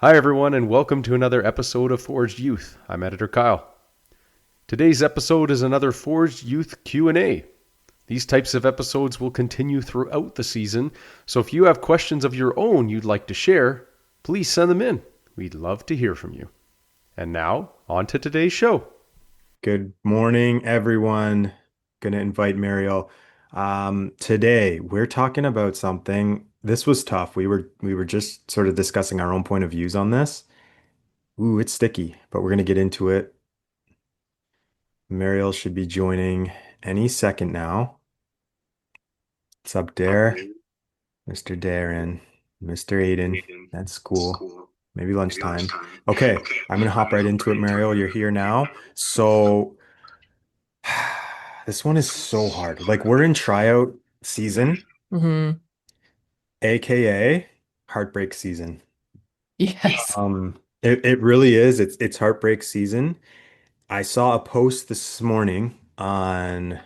Hi, everyone, and welcome to another episode of Forged Youth. I'm editor Kyle. Today's episode is another Forged Youth Q&A. These types of episodes will continue throughout the season, so if you have questions of your own you'd like to share, please send them in. We'd love to hear from you. And now, on to today's show. Good morning, everyone. Gonna invite Mariel. Today we're talking about something. This was tough. We were just sort of discussing our own point of views on this. Ooh, it's sticky, but we're gonna get into it. Mariel should be joining any second now. What's up, Dare? Mr. Darren, Mr. Aiden. That's school. Maybe lunchtime. Okay, I'm gonna hop right into it, Mariel. You're here now. So this one is so hard. Like we're in tryout season. Hmm. AKA heartbreak season. Yes. It really is. It's heartbreak season. I saw a post this morning on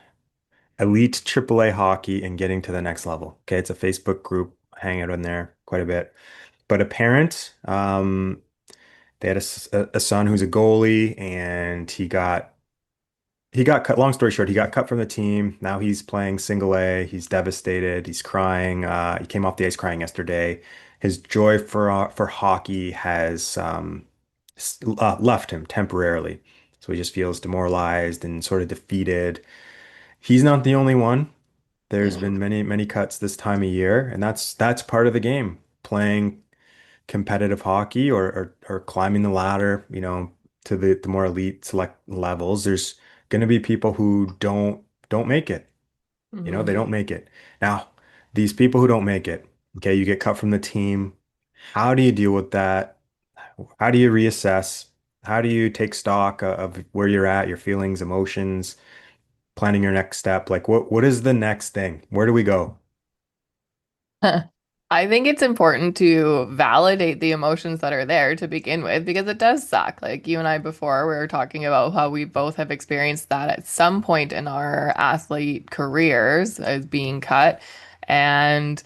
elite AAA hockey and getting to the next level. Okay, it's a Facebook group. Hang out in there quite a bit. But a parent, they had a son who's a goalie, and he got cut. Long story short, he got cut from the team. Now he's playing single A. He's devastated. He's crying. He came off the ice crying yesterday. His joy for hockey has left him temporarily. So he just feels demoralized and sort of defeated. He's not the only one. There's been many cuts this time of year, and that's part of the game. Playing competitive hockey or climbing the ladder, to the more elite select levels, there's going to be people who don't make it. They Hmm. don't make it. Now, these people who don't make it, okay, you get cut from the team. How do you deal with that? How do you reassess? How do you take stock of where you're at, your feelings, emotions, planning your next step? Like what is the next thing? Where do we go? I think it's important to validate the emotions that are there to begin with because it does suck. Like you and I before, we were talking about how we both have experienced that at some point in our athlete careers as being cut. And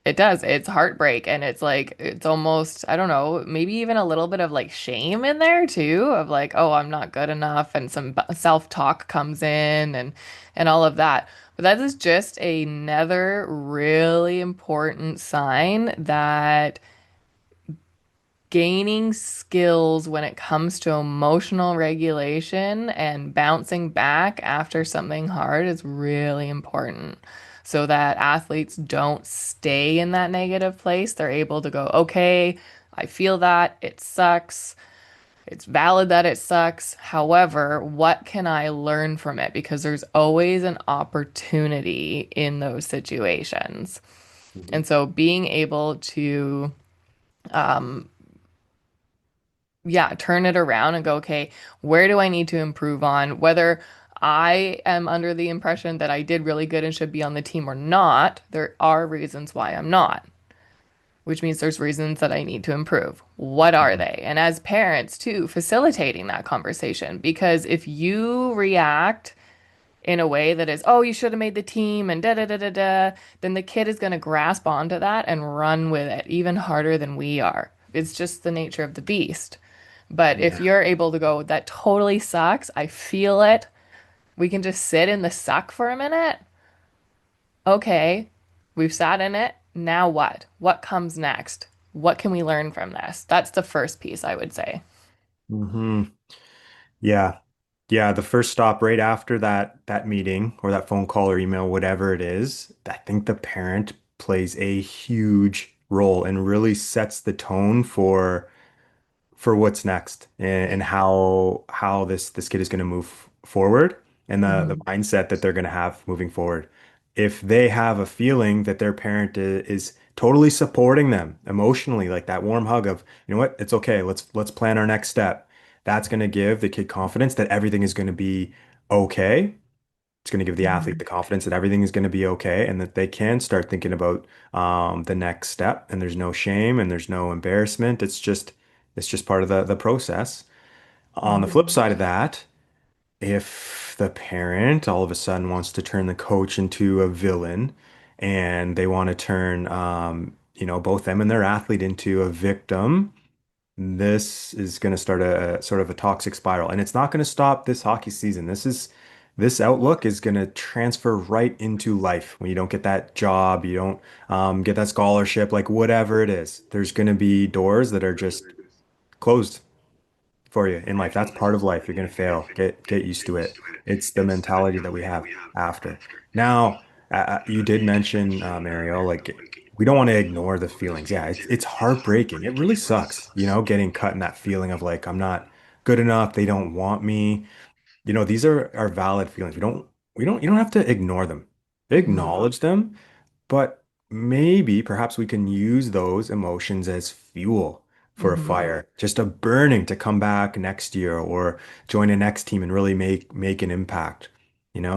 it does. It's heartbreak. And it's like, it's almost, I don't know, maybe even a little bit of like shame in there too, of like, oh, I'm not good enough. And some self-talk comes in and all of that. But that is just another really important sign that gaining skills when it comes to emotional regulation and bouncing back after something hard is really important so that athletes don't stay in that negative place. They're able to go, okay, I feel that it sucks. It's valid that it sucks. However, what can I learn from it? Because there's always an opportunity in those situations. Mhm. And so being able to um, yeah, turn it around and go, okay, where do I need to improve on? Whether I am under the impression that I did really good and should be on the team or not, there are reasons why I'm not, which means there's reasons that I need to improve. What are Mhm. they? And as parents, too, facilitating that conversation. Because if you react in a way that is, oh, you should have made the team and da da da da da, then the kid is going to grasp onto that and run with it even harder than we are. It's just the nature of the beast. But if Yeah. you're able to go, that totally sucks, I feel it, we can just sit in the suck for a minute. Okay, we've sat in it. Now what? What comes next? What can we learn from this? That's the first piece, I would say. hmm Yeah. Yeah, the first stop right after that meeting or that phone call or email, whatever it is, I think the parent plays a huge role and really sets the tone for what's next and how this kid is going to move forward and the Hmm. mindset that they're going to have moving forward. If they have a feeling that their parent is totally supporting them emotionally, like that warm hug of, you know what, it's okay, let's plan our next step. That's going to give the kid confidence that everything is going to be okay. It's going to give the athlete Hmm. the confidence that everything is going to be okay and that they can start thinking about the next step. And there's no shame and there's no embarrassment. It's just part of the process. On the flip Hmm. side of that, if the parent all of a sudden wants to turn the coach into a villain and they want to turn both them and their athlete into a victim, this is going to start a sort of a toxic spiral, and it's not going to stop this hockey season. This outlook is going to transfer right into life. When you don't get that job, you don't get that scholarship, like whatever it is, there's going to be doors that are just closed for you in life. That's part of life. You're going to fail. Get used to it. It's the mentality that we have after. Now, you did mention Mariel, like we don't want to ignore the feelings. Yeah, it's heartbreaking. It really sucks, getting cut in that feeling of like I'm not good enough. They don't want me. These are valid feelings. You don't have to ignore them. Acknowledge them, but maybe perhaps we can use those emotions as fuel for a Hmm. fire, just a burning to come back next year or join a next team and really make an impact.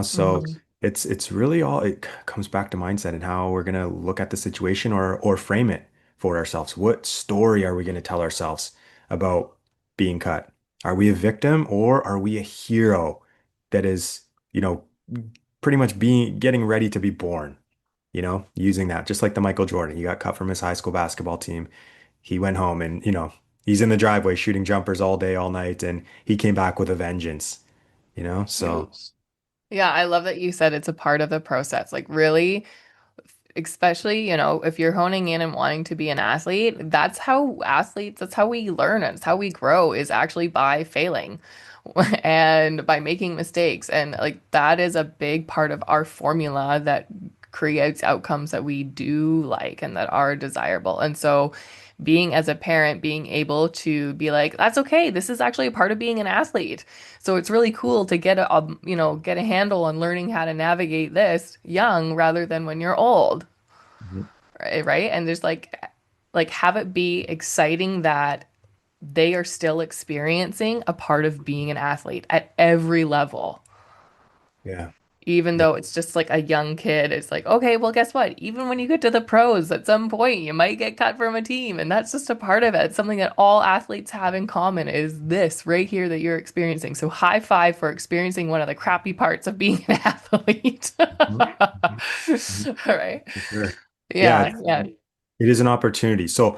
So Hmm. it's really all it comes back to mindset and how we're gonna look at the situation or frame it for ourselves. What story are we gonna tell ourselves about being cut? Are we a victim or are we a hero that is, you know, pretty much being getting ready to be born? Using that, just like the Michael Jordan. He got cut from his high school basketball team. He went home and, he's in the driveway shooting jumpers all day, all night, and he came back with a vengeance. Yeah. So, Yeah, I love that you said it's a part of the process. Like, really, especially, if you're honing in and wanting to be an athlete, that's how we learn and it's how we grow is actually by failing and by making mistakes. And like that is a big part of our formula that creates outcomes that we do like and that are desirable. And so being as a parent, being able to be like, that's okay. This is actually a part of being an athlete. So it's really cool to get a handle on learning how to navigate this young rather than when you're old, mhm. right? And there's like have it be exciting that they are still experiencing a part of being an athlete at every level. Yeah. Even Yeah. though it's just like a young kid, it's like, okay, well, guess what? Even when you get to the pros, at some point, you might get cut from a team, and that's just a part of it. It's something that all athletes have in common is this right here that you're experiencing. So, high five for experiencing one of the crappy parts of being an athlete. Mhm. Mhm. Mhm. All right. For sure. Yeah, Yeah, yeah. it is an opportunity. So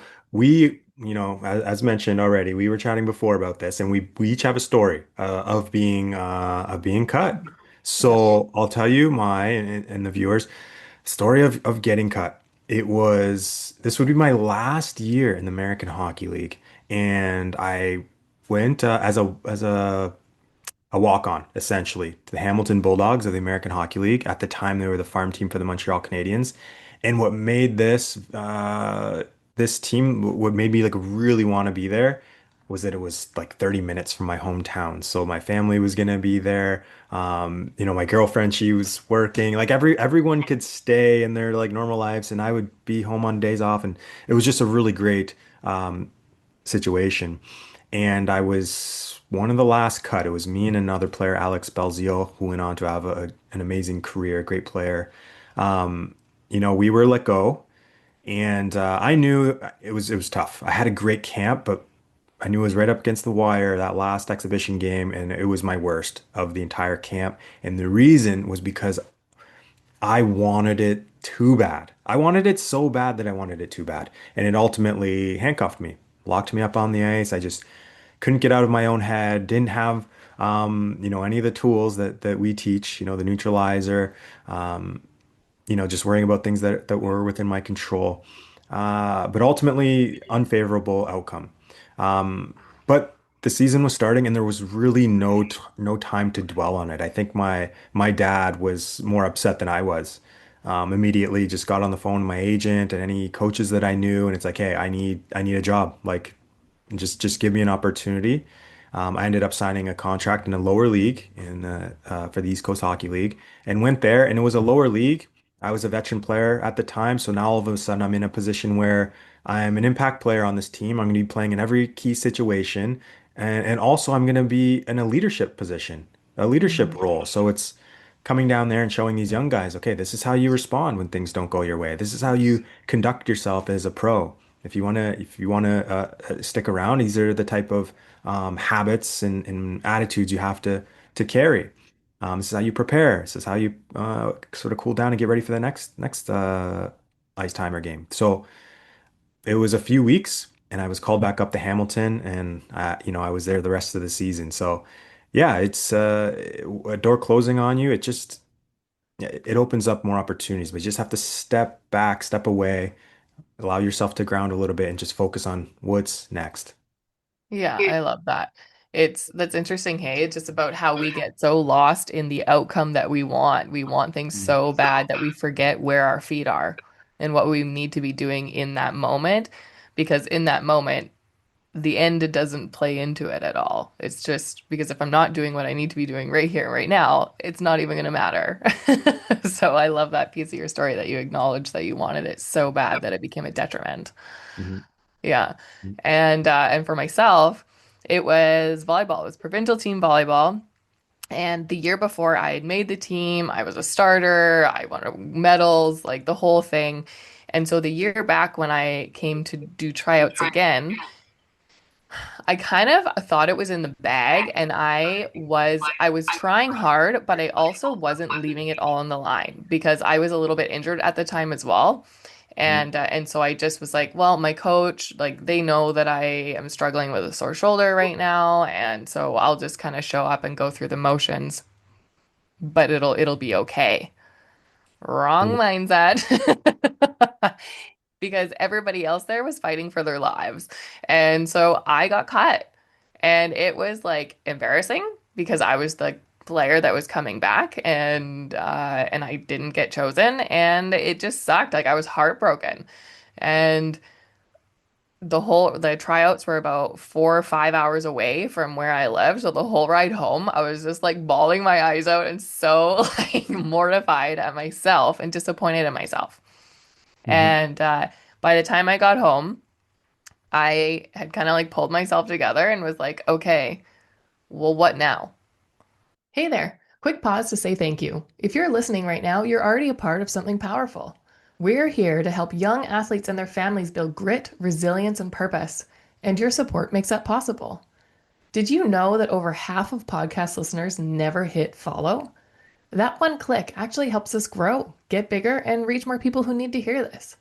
as mentioned already, we were chatting before about this, and we each have a story of being cut. Yep. So I'll tell you my and the viewers story of getting cut. This would be my last year in the American Hockey League, and I went as a walk-on, essentially, to the Hamilton Bulldogs of the American Hockey League. At the time, they were the farm team for the Montreal Canadiens. And what made this team, what made me like really want to be there, was that it was like 30 minutes from my hometown. So my family was gonna be there. My girlfriend, she was working. Like everyone could stay in their like normal lives, and I would be home on days off. And it was just a really great situation. And I was one of the last cut. It was me and another player, Alex Belzio, who went on to have an amazing career, a great player. We were let go, and I knew it was tough. I had a great camp, but I knew it was right up against the wire, that last exhibition game, and it was my worst of the entire camp. And the reason was because I wanted it too bad. I wanted it so bad that I wanted it too bad. And it ultimately handcuffed me, locked me up on the ice. I just couldn't get out of my own head, didn't have any of the tools that we teach, the neutralizer, just worrying about things that were within my control. But ultimately, unfavorable outcome. But the season was starting, and there was really no time to dwell on it. I think my dad was more upset than I was. Immediately, just got on the phone to my agent and any coaches that I knew, and it's like, hey, I need a job. Like, just give me an opportunity. I ended up signing a contract in a lower league for the East Coast Hockey League and went there, and it was a lower league. I was a veteran player at the time, so now all of a sudden I'm in a position where I'm an impact player on this team. I'm going to be playing in every key situation, and also I'm going to be in a leadership position, a leadership Mhm. role. So it's coming down there and showing these young guys, okay, this is how you respond when things don't go your way. This is how you conduct yourself as a pro. If you wanna stick around, these are the type of habits and attitudes you have to carry. This is how you prepare. This is how you sort of cool down and get ready for the next ice timer game. So it was a few weeks, and I was called back up to Hamilton, and I was there the rest of the season. So, yeah, it's a door closing on you. It opens up more opportunities, but you just have to step back, step away, allow yourself to ground a little bit, and just focus on what's next. Yeah, I love that. That's interesting, hey. It's just about how we get so lost in the outcome that we want. We want things Mm. so bad that we forget where our feet are and what we need to be doing in that moment. Because in that moment, the end doesn't play into it at all. It's just because if I'm not doing what I need to be doing right here, right now, it's not even going to matter. So I love that piece of your story that you acknowledged that you wanted it so bad that it became a detriment. Mhm. Yeah. And for myself, it was volleyball. It was provincial team volleyball. And the year before I had made the team, I was a starter, I won medals, like the whole thing. And so the year back when I came to do tryouts again, I kind of thought it was in the bag and I was trying hard, but I also wasn't leaving it all on the line because I was a little bit injured at the time as well. Mhm. And so I just was like, well, my coach, like they know that I am struggling with a sore shoulder right now, and so I'll just kind of show up and go through the motions, but it'll be okay. Wrong mindset. Because everybody else there was fighting for their lives. And so I got cut. And it was like embarrassing because I was the player that was coming back and I didn't get chosen and it just sucked. Like I was heartbroken. And the tryouts were about 4 or 5 hours away from where I lived. So the whole ride home, I was just like bawling my eyes out and so like mortified at myself and disappointed in myself. Mhm. And by the time I got home, I had kind of like pulled myself together and was like, okay, well, what now? Hey there. Quick pause to say thank you. If you're listening right now, you're already a part of something powerful. We're here to help young athletes and their families build grit, resilience, and purpose. And your support makes that possible. Did you know that over half of podcast listeners never hit follow? That one click actually helps us grow, get bigger, and reach more people who need to hear this.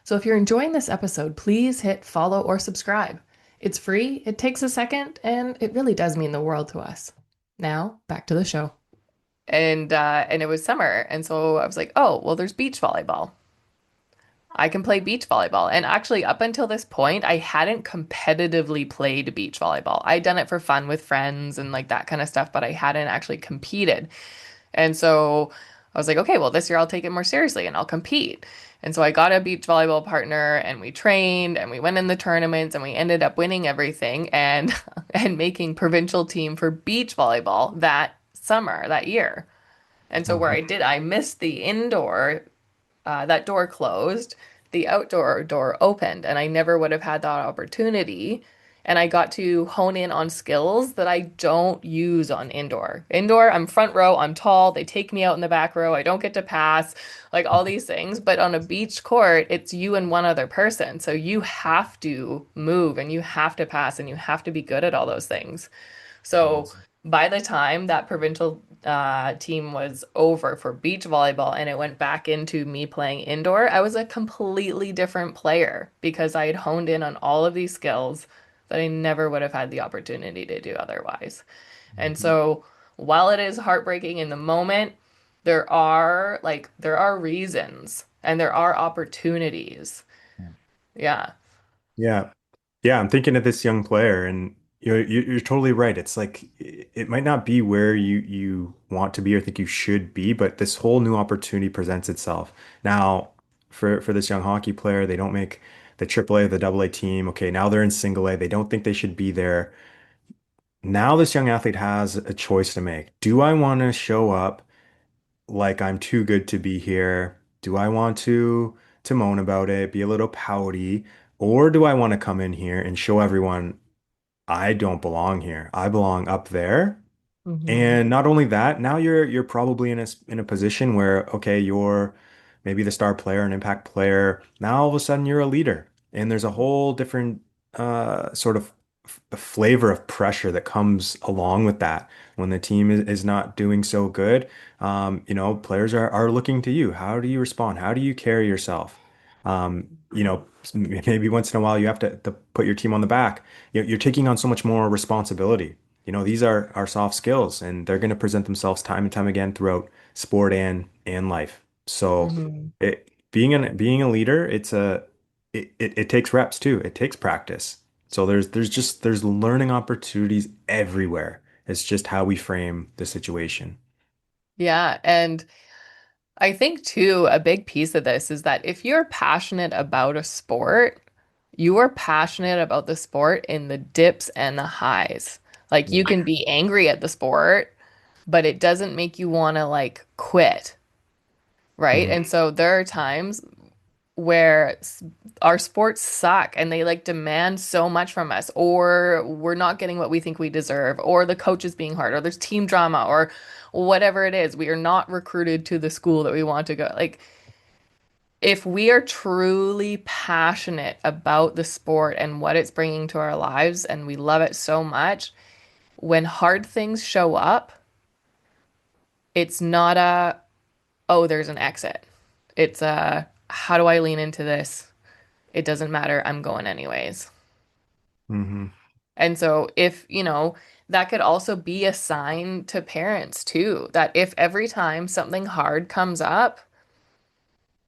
So if you're enjoying this episode, please hit follow or subscribe. It's free, it takes a second, and it really does mean the world to us. Now, back to the show. And it was summer, and so I was like, "Oh, well there's beach volleyball. I can play beach volleyball." And actually up until this point, I hadn't competitively played beach volleyball. I'd done it for fun with friends and like that kind of stuff, but I hadn't actually competed. And so I was like, okay, well, this year I'll take it more seriously and I'll compete. And so I got a beach volleyball partner and we trained and we went in the tournaments and we ended up winning everything and and making provincial team for beach volleyball that summer, that year. And so where Mhm. I missed the indoor that door closed, the outdoor door opened, and I never would have had that opportunity. And I got to hone in on skills that I don't use on indoor. Indoor, I'm front row, I'm tall, they take me out in the back row, I don't get to pass, like all these things. But on a beach court, it's you and one other person. So you have to move and you have to pass and you have to be good at all those things. So Awesome. by the time that provincial team was over for beach volleyball and it went back into me playing indoor, I was a completely different player because I had honed in on all of these skills that I never would have had the opportunity to do otherwise. And Mhm. so while it is heartbreaking in the moment, there are reasons and there are opportunities. Yeah. Yeah. Yeah, I'm thinking of this young player, and you're totally right. It's like it might not be where you want to be or think you should be, but this whole new opportunity presents itself. Now, for this young hockey player, they don't make the AAA or the AA team. Okay, now they're in single A. They don't think they should be there. Now this young athlete has a choice to make. Do I want to show up like I'm too good to be here? Do I want to moan about it, be a little pouty, or do I want to come in here and show everyone I don't belong here. I belong up there. Hmm. And not only that, now you're probably in a position where okay, you're maybe the star player, an impact player. Now all of a sudden you're a leader, and there's a whole different sort of flavor of pressure that comes along with that. When the team is not doing so good, players are looking to you. How do you respond? How do you carry yourself? You know, maybe once in a while you have to put your team on the back. You're taking on so much more responsibility. These are soft skills, and they're going to present themselves time and time again throughout sport and life. So, Hmm. being a leader, it takes reps too. It takes practice. So there's learning opportunities everywhere. It's just how we frame the situation. Yeah, and I think too, a big piece of this is that if you're passionate about a sport, you are passionate about the sport in the dips and the highs. Like you Yeah. can be angry at the sport, but it doesn't make you want to like quit, right? Mhm. And so there are times where our sports suck and they like demand so much from us, or we're not getting what we think we deserve, or the coach is being hard, or there's team drama, or whatever it is. We are not recruited to the school that we want to go. Like, if we are truly passionate about the sport and what it's bringing to our lives and we love it so much, when hard things show up, it's not a, oh, there's an exit. It's a, how do I lean into this? It doesn't matter. I'm going anyways. Mhm. And so if, that could also be a sign to parents too, that if every time something hard comes up,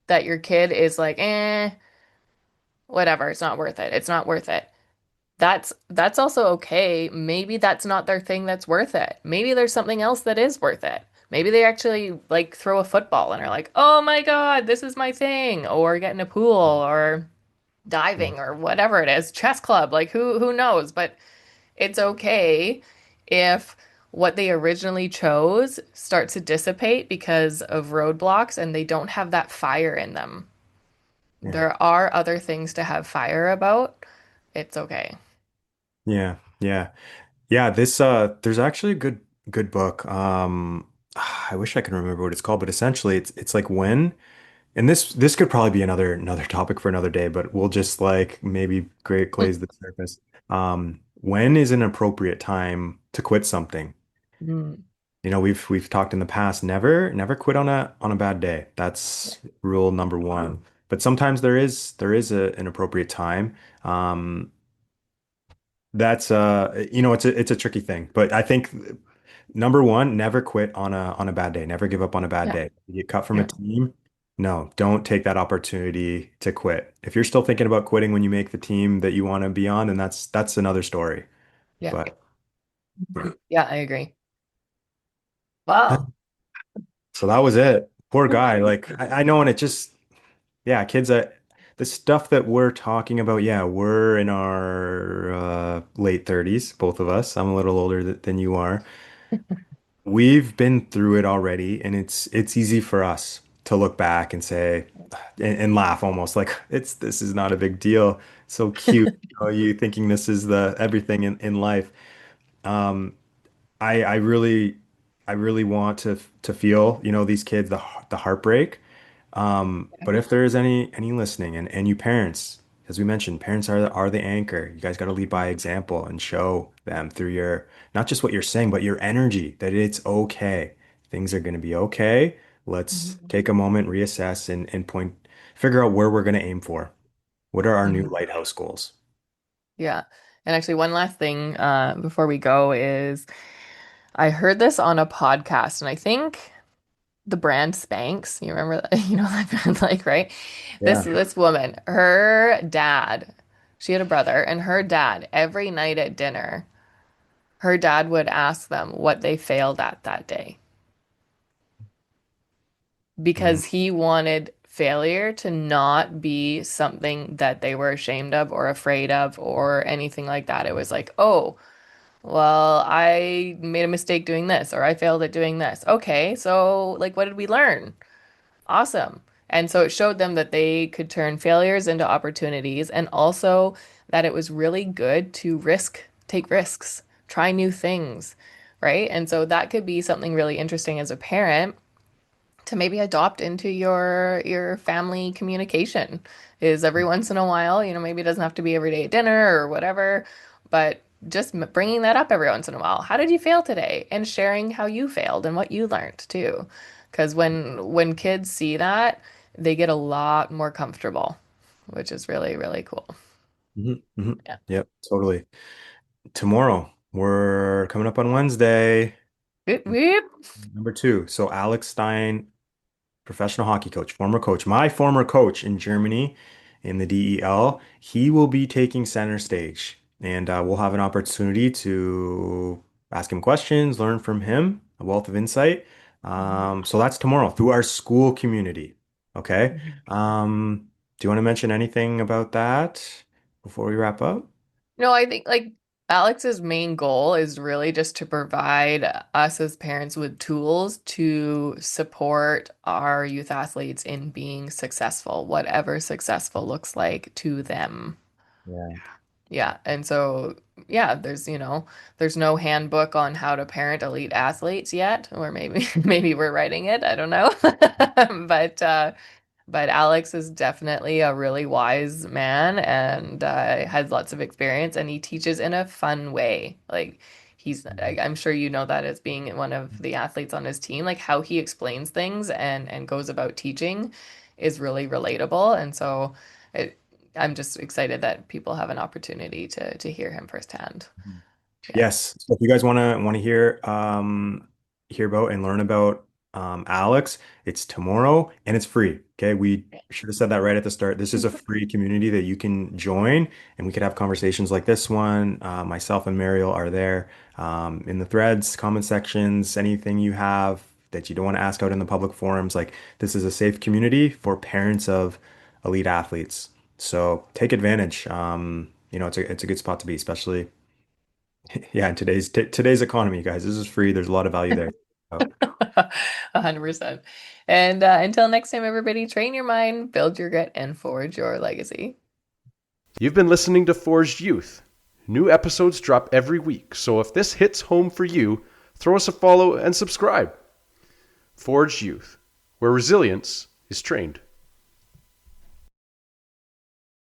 that your kid is like, whatever, it's not worth it. It's not worth it. That's also okay. Maybe that's not their thing that's worth it. Maybe there's something else that is worth it. Maybe they actually like throw a football and are like, "Oh my God, this is my thing," or get in a pool or diving or whatever it is, chess club, like who knows, but it's okay if what they originally chose starts to dissipate because of roadblocks and they don't have that fire in them. Yeah. There are other things to have fire about. It's okay. Yeah. Yeah. Yeah, this there's actually a good book. I wish I could remember what it's called, but essentially it's like when, and this could probably be another topic for another day, but we'll just like maybe great glaze the surface. When is an appropriate time to quit something? Mm. We've talked in the past, never quit on a bad day. That's rule number one. But sometimes there is an appropriate time. Um, that's it's a tricky thing, but I think number one, never quit on a bad day. Never give up on a bad Yeah. day. You get cut from a Yeah. team. No, don't take that opportunity to quit. If you're still thinking about quitting when you make the team that you want to be on, then that's another story. Yeah. But Yeah, I agree. Wow. so that was it. Poor guy. Like I know, and it just yeah, kids. The stuff that we're talking about, yeah, we're in our late 30s, both of us. I'm a little older than you are. We've been through it already, and it's easy for us to look back and say and laugh almost like this is not a big deal. So cute, you thinking this is the everything in life. Um, I really want to feel, these kids the heartbreak. But if there is any listening and you parents, as we mentioned, parents are the anchor. You guys got to lead by example and show them through your not just what you're saying, but your energy that it's okay. Things are going to be okay. Let's Mhm. take a moment, reassess, and figure out where we're going to aim for. What are our new Mhm. lighthouse goals? Yeah. And actually, one last thing before we go is I heard this on a podcast, and I think the brand Spanx, you remember that, that brand, like, right? This Yeah. this woman, her dad, she had a brother, and her dad, every night at dinner, her dad would ask them what they failed at that day Mm, because he wanted failure to not be something that they were ashamed of or afraid of or anything like that. It was like, oh, well, I made a mistake doing this or I failed at doing this. Okay, so like, what did we learn? Awesome. And so it showed them that they could turn failures into opportunities and also that it was really good to take risks, try new things, right? And so that could be something really interesting as a parent to maybe adopt into your family communication is every once in a while, maybe it doesn't have to be every day at dinner or whatever, but just bringing that up every once in a while. How did you fail today? And sharing how you failed and what you learned too. Because when kids see that, they get a lot more comfortable. which is really, really cool. Yeah. Yep, totally. Tomorrow, we're coming up on Wednesday, Whoop, whoop. number two. So Alex Stein, professional hockey coach, former coach, my former coach in Germany in the DEL, he will be taking center stage, and we'll have an opportunity to ask him questions, learn from him, a wealth of insight. So that's tomorrow through our school community. Okay. Do you want to mention anything about that before we wrap up? No, I think like Alex's main goal is really just to provide us as parents with tools to support our youth athletes in being successful, whatever successful looks like to them. Yeah. Yeah. And so, yeah, there's no handbook on how to parent elite athletes yet, or maybe maybe we're writing it. I don't know. But Alex is definitely a really wise man and has lots of experience, and he teaches in a fun way. Like I'm sure you know that as being one of the athletes on his team, like how he explains things and goes about teaching is really relatable. And so it, I'm just excited that people have an opportunity to hear him firsthand. Yeah. Yes. So if you guys want to hear about and learn about Alex, it's tomorrow and it's free. Okay. We should have said that right at the start. This is a free community that you can join, and we could have conversations like this one. Myself and Mariel are there in the threads, comment sections, anything you have that you don't want to ask out in the public forums. Like, this is a safe community for parents of elite athletes. So take advantage. It's a good spot to be, especially yeah, in today's economy, guys. This is free. There's a lot of value there. So, 100%. And until next time, everybody, train your mind, build your grit, and forge your legacy. You've been listening to Forged Youth. New episodes drop every week, so if this hits home for you, throw us a follow and subscribe. Forged Youth, where resilience is trained.